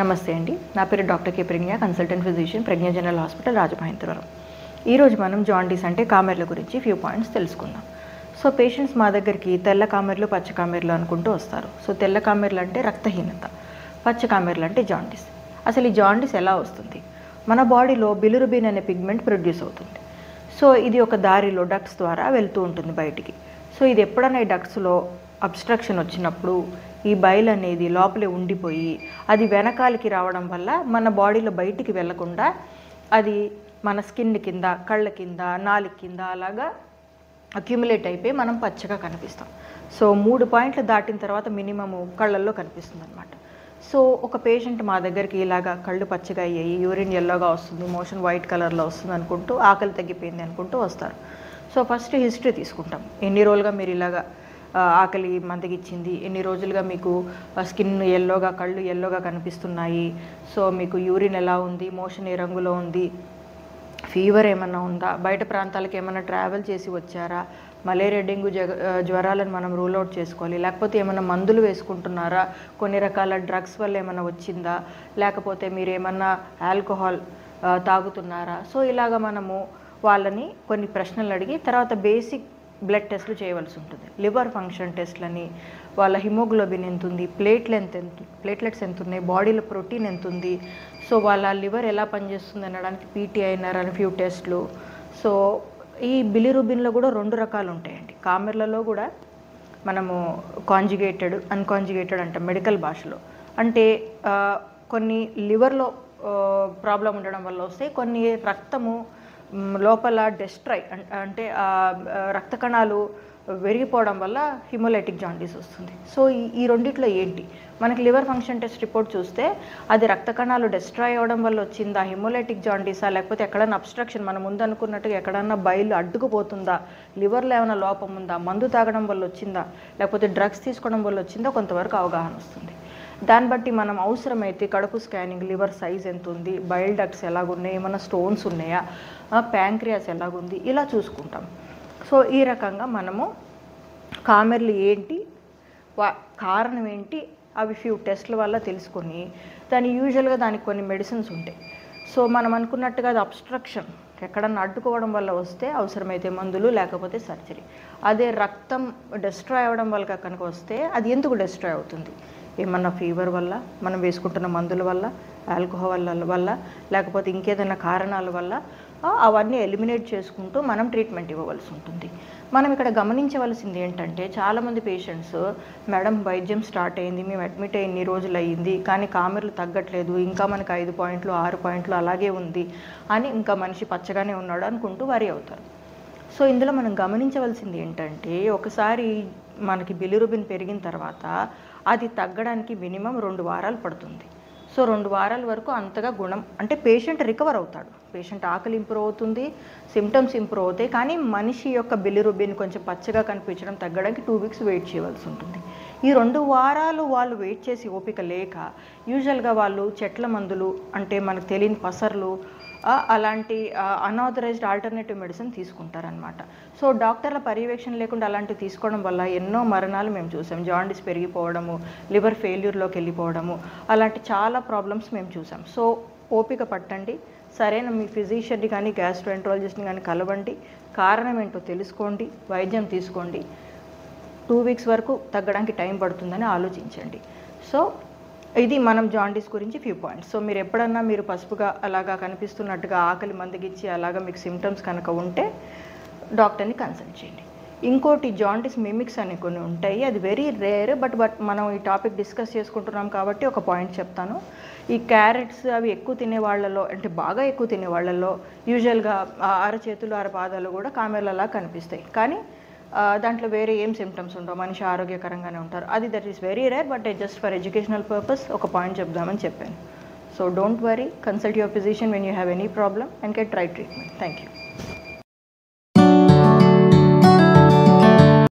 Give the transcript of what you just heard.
నమస్తే అండి. నా పేరు డాక్టర్ కే ప్రజ్ఞ, కన్సల్టెంట్ ఫిజిషియన్, ప్రజ్ఞ జనరల్ హాస్పిటల్, రాజమహేంద్రవరం. ఈరోజు మనం జాండీస్ అంటే కామెర్ల గురించి ఫ్యూ పాయింట్స్ తెలుసుకుందాం. సో పేషెంట్స్ మా దగ్గరికి తెల్ల కామెర్లు, పచ్చ కామెర్లు అనుకుంటూ వస్తారు. సో తెల్ల కామెర్లు అంటే రక్తహీనత, పచ్చ కామెర్లు అంటే జాండీస్. అసలు ఈ జాండీస్ ఎలా వస్తుంది? మన బాడీలో బిలిరుబిన్ అనే పిగ్మెంట్ ప్రొడ్యూస్ అవుతుంది. సో ఇది ఒక దారిలో డక్ట్స్ ద్వారా వెళ్తూ ఉంటుంది బయటికి. సో ఇది ఎప్పుడైనా ఈ డక్ట్స్లో అబ్స్ట్రక్షన్ వచ్చినప్పుడు ఈ బైల్ అనేది లోపలే ఉండిపోయి అది వెనకాలకి రావడం వల్ల మన బాడీలో బయటికి వెళ్లకుండా అది మన స్కిన్ కింద, కళ్ళ కింద, నాలుక కింద అలాగా అక్యుములేట్ అయిపోయి మనం పచ్చగా కనిపిస్తాం. సో 3 పాయింట్లు దాటిన తర్వాత మినిమము కళ్ళల్లో కనిపిస్తుంది అనమాట. సో ఒక పేషెంట్ మా దగ్గరికి ఇలాగా కళ్ళు పచ్చగా అయ్యాయి, యూరిన్ ఎల్లోగా వస్తుంది, మోషన్ వైట్ కలర్లో వస్తుంది అనుకుంటూ, ఆకలి తగ్గిపోయింది అనుకుంటూ వస్తారు. సో ఫస్ట్ హిస్టరీ తీసుకుంటాం. ఎన్ని రోజులుగా మీరు ఇలాగా ఆకలి మందగిచ్చింది, ఎన్ని రోజులుగా మీకు స్కిన్ ఎల్లోగా, కళ్ళు ఎల్లోగా కనిపిస్తున్నాయి, సో మీకు యూరిన్ ఎలా ఉంది, మోషన్ ఏ రంగులో ఉంది, ఫీవర్ ఏమన్నా ఉందా, బయట ప్రాంతాలకు ఏమైనా ట్రావెల్ చేసి వచ్చారా, మలేరియా, డెంగ్యూ జ్వరాలను మనం రూల్ అవుట్ చేసుకోవాలి, లేకపోతే ఏమైనా మందులు వేసుకుంటున్నారా, కొన్ని రకాల డ్రగ్స్ వల్ల ఏమైనా వచ్చిందా, లేకపోతే మీరు ఏమన్నా ఆల్కహాల్ తాగుతున్నారా. సో ఇలాగ మనము వాళ్ళని కొన్ని ప్రశ్నలు అడిగి తర్వాత బేసిక్ బ్లడ్ టెస్ట్లు చేయవలసి ఉంటుంది. లివర్ ఫంక్షన్ టెస్ట్లని, వాళ్ళ హిమోగ్లోబిన్ ఎంత ఉంది, ప్లేట్లెట్స్ ఎంత ఉన్నాయి, బాడీలో ప్రోటీన్ ఎంత ఉంది, సో వాళ్ళ లివర్ ఎలా పనిచేస్తుంది అనడానికి పీటీఐఆర్ అని ఫ్యూ టెస్ట్లు. సో ఈ బిలిరుబిన్లో కూడా 2 రకాలు ఉంటాయండి. కామెర్లలో కూడా మనము కాంజుగేటెడ్, అన్కాంజుగేటెడ్ అంటాం మెడికల్ భాషలో. అంటే కొన్ని లివర్లో ప్రాబ్లం ఉండడం వల్ల వస్తాయి, కొన్ని రక్తము లోపల డెస్ట్రాయ్ అంటే రక్త కణాలు విరిగిపోవడం వల్ల హిమోలైటిక్ జాండీస్ వస్తుంది. సో ఈ రెండిట్లో ఏంటి, మనకి లివర్ ఫంక్షన్ టెస్ట్ రిపోర్ట్ చూస్తే అది రక్త కణాలు డెస్ట్రాయ్ అవ్వడం వల్ల వచ్చిందా, హిమోలైటిక్ జాండీసా, లేకపోతే ఎక్కడన్నా అబ్స్ట్రక్షన్ మనం ముందు అనుకున్నట్టుగా ఎక్కడన్నా బైల్ అడ్డుకుపోతుందా, లివర్లో ఏమైనా లోపం ఉందా, మందు తాగడం వల్ల వచ్చిందా, లేకపోతే డ్రగ్స్ తీసుకోవడం వల్ల వచ్చిందా, కొంతవరకు అవగాహన వస్తుంది. దాన్ని బట్టి మనం అవసరమైతే కడుపు స్కానింగ్, లివర్ సైజ్ ఎంత ఉంది, బైల్ డక్ట్స్ ఎలాగున్నాయి, ఏమైనా స్టోన్స్ ఉన్నాయా, ప్యాంక్రియాస్ ఎలాగుంది, ఇలా చూసుకుంటాం. సో ఈ రకంగా మనము కామెర్లు ఏంటి, కారణం ఏంటి, అవి ఫ్యూ టెస్ట్ల వల్ల తెలుసుకొని యూజువల్గా దానికి కొన్ని మెడిసిన్స్ ఉంటాయి. సో మనం అనుకున్నట్టుగా అది అబ్స్ట్రక్షన్ ఎక్కడన్నా అడ్డుకోవడం వల్ల వస్తే అవసరమైతే మందులు, లేకపోతే సర్జరీ. అదే రక్తం డెస్ట్రాయ్ అవ్వడం వల్ల కనుక వస్తే అది ఎందుకు డెస్ట్రాయ్ అవుతుంది, ఏమన్నా ఫీవర్ వల్ల, మనం వేసుకుంటున్న మందుల వల్ల, ఆల్కహాల్ వల్ల, లేకపోతే ఇంకేదైనా కారణాల వల్ల, అవన్నీ ఎలిమినేట్ చేసుకుంటూ మనం ట్రీట్మెంట్ ఇవ్వవలసి ఉంటుంది. మనం ఇక్కడ గమనించవలసింది ఏంటంటే, చాలామంది పేషెంట్స్, మేడం వైద్యం స్టార్ట్ అయింది, మేము అడ్మిట్ అయ్యి ఇన్ని రోజులు అయ్యింది, కానీ కామెర్లు తగ్గట్లేదు, ఇంకా మనకు 5 పాయింట్లు 6 పాయింట్లు అలాగే ఉంది అని, ఇంకా మనిషి పచ్చగానే ఉన్నాడు అనుకుంటూ వరి అవుతారు. సో ఇందులో మనం గమనించవలసింది ఏంటంటే, ఒకసారి మనకి బిలిరుబిన్ పెరిగిన తర్వాత అది తగ్గడానికి మినిమం 2 వారాలు పడుతుంది. సో 2 వారాల వరకు అంతగా గుణం అంటే పేషెంట్ రికవర్ అవుతాడు, పేషెంట్ ఆకలి ఇంప్రూవ్ అవుతుంది, సిమ్టమ్స్ ఇంప్రూవ్ అవుతాయి, కానీ మనిషి యొక్క బిలిరుబిన్ కొంచెం పచ్చగా కనిపించడం తగ్గడానికి 2 వీక్స్ వెయిట్ చేయవలసి ఉంటుంది. ఈ 2 వారాలు వాళ్ళు వెయిట్ చేసి ఓపిక లేక యూజువల్గా వాళ్ళు చెట్ల మందులు, అంటే మనకు తెలియని పసర్లు, అలాంటి అన్ఆథరైజ్డ్ ఆల్టర్నేటివ్ మెడిసిన్ తీసుకుంటారనమాట. సో డాక్టర్ల పర్యవేక్షణ లేకుండా అలాంటివి తీసుకోవడం వల్ల ఎన్నో మరణాలు మేము చూసాం. జాండీస్ పెరిగిపోవడము, లివర్ ఫెయిల్యూర్లోకి వెళ్ళిపోవడము, అలాంటి చాలా ప్రాబ్లమ్స్ మేము చూసాం. సో ఓపిక పట్టండి, సరైన మీ ఫిజిషియన్ని కానీ గ్యాస్ట్రోఎంట్రాలజిస్ట్ని కానీ కలవండి, కారణం ఏంటో తెలుసుకోండి, వైద్యం తీసుకోండి. 2 వీక్స్ వరకు తగ్గడానికి టైం పడుతుందని ఆలోచించండి. సో ఇది మనం జాండీస్ గురించి ఫ్యూ పాయింట్స్. సో మీరు ఎప్పుడన్నా మీరు పసుపుగా అలాగా కనిపిస్తున్నట్టుగా ఆకలి మందగిచ్చి అలాగా మీకు సిమ్టమ్స్ కనుక ఉంటే డాక్టర్ని కన్సల్ట్ చేయండి. ఇంకోటి జాండీస్ మిమిక్స్ అని కొన్ని ఉంటాయి, అది వెరీ రేర్, బట్ మనం ఈ టాపిక్ డిస్కస్ చేసుకుంటున్నాం కాబట్టి ఒక పాయింట్ చెప్తాను. ఈ క్యారెట్స్ అవి ఎక్కువ తినే వాళ్ళలో, అంటే బాగా ఎక్కువ తినే వాళ్ళలో యూజువల్గా అరచేతులు, అరపాదాలు కూడా కామెర్లలా కనిపిస్తాయి, కానీ దాంట్లో వేరే ఏం సిమ్టమ్స్ ఉండవు, మనిషి ఆరోగ్యకరంగానే ఉంటారు. అది that is very rare, but just for educational purpose ఒక పాయింట్ చెప్దామని చెప్పాను. So don't worry, consult your physician when you have any problem and get right treatment. Thank you.